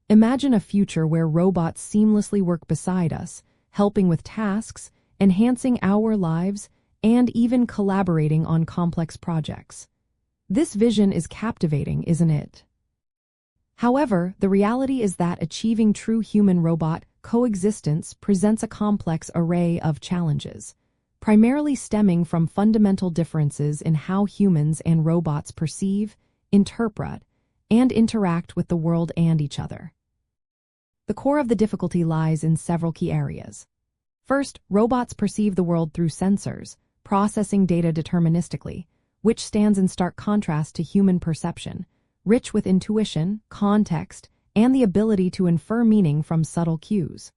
Imagine a future where robots seamlessly work beside us, helping with tasks, enhancing our lives, and even collaborating on complex projects. This vision is captivating, isn't it? However, the reality is that achieving true human-robot coexistence presents a complex array of challenges, primarily stemming from fundamental differences in how humans and robots perceive, interpret, and interact with the world and each other. The core of the difficulty lies in several key areas. First, robots perceive the world through sensors, processing data deterministically, which stands in stark contrast to human perception, rich with intuition, context, and the ability to infer meaning from subtle cues.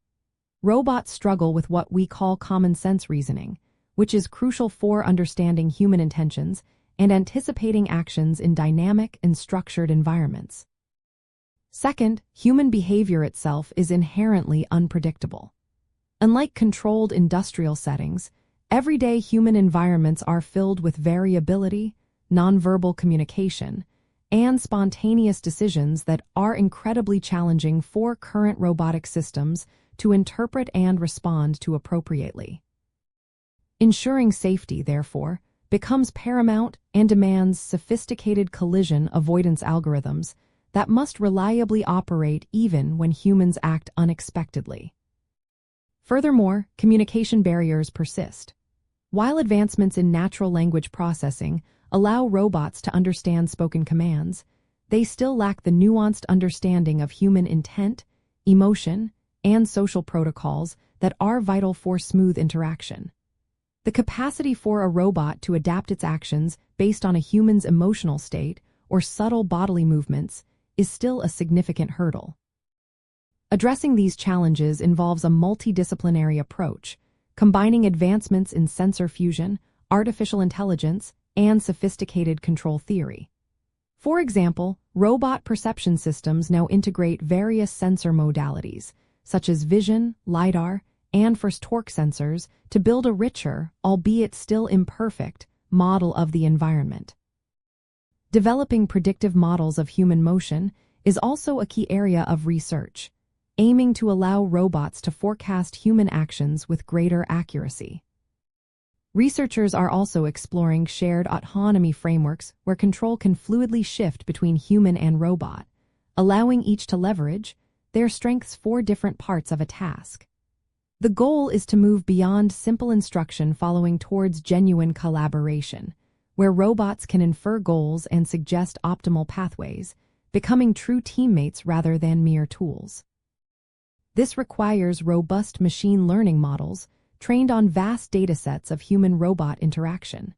Robots struggle with what we call common sense reasoning, which is crucial for understanding human intentions and anticipating actions in dynamic and structured environments. Second, human behavior itself is inherently unpredictable. Unlike controlled industrial settings, everyday human environments are filled with variability, nonverbal communication, and spontaneous decisions that are incredibly challenging for current robotic systems to interpret and respond to appropriately. Ensuring safety, therefore, becomes paramount and demands sophisticated collision avoidance algorithms that must reliably operate even when humans act unexpectedly. Furthermore, communication barriers persist. While advancements in natural language processing allow robots to understand spoken commands, they still lack the nuanced understanding of human intent, emotion, and social protocols that are vital for smooth interaction. The capacity for a robot to adapt its actions based on a human's emotional state or subtle bodily movements is still a significant hurdle. Addressing these challenges involves a multidisciplinary approach, combining advancements in sensor fusion, artificial intelligence, and sophisticated control theory. For example, robot perception systems now integrate various sensor modalities, such as vision, LiDAR, and force torque sensors to build a richer, albeit still imperfect, model of the environment. Developing predictive models of human motion is also a key area of research, aiming to allow robots to forecast human actions with greater accuracy. Researchers are also exploring shared autonomy frameworks where control can fluidly shift between human and robot, allowing each to leverage their strengths for different parts of a task. The goal is to move beyond simple instruction following towards genuine collaboration, where robots can infer goals and suggest optimal pathways, becoming true teammates rather than mere tools. This requires robust machine learning models trained on vast datasets of human-robot interaction.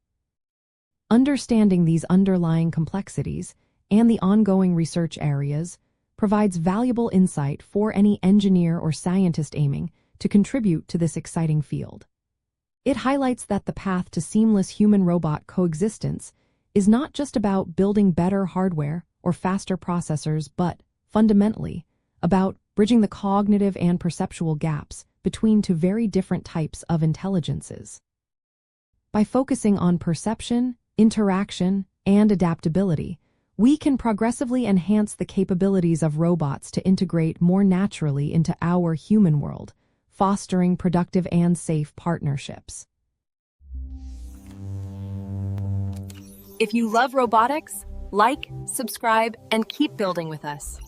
Understanding these underlying complexities and the ongoing research areas provides valuable insight for any engineer or scientist aiming to contribute to this exciting field. It highlights that the path to seamless human-robot coexistence is not just about building better hardware or faster processors, but, fundamentally, about bridging the cognitive and perceptual gaps between two very different types of intelligences. By focusing on perception, interaction, and adaptability, we can progressively enhance the capabilities of robots to integrate more naturally into our human world, fostering productive and safe partnerships. If you love robotics, like, subscribe, and keep building with us.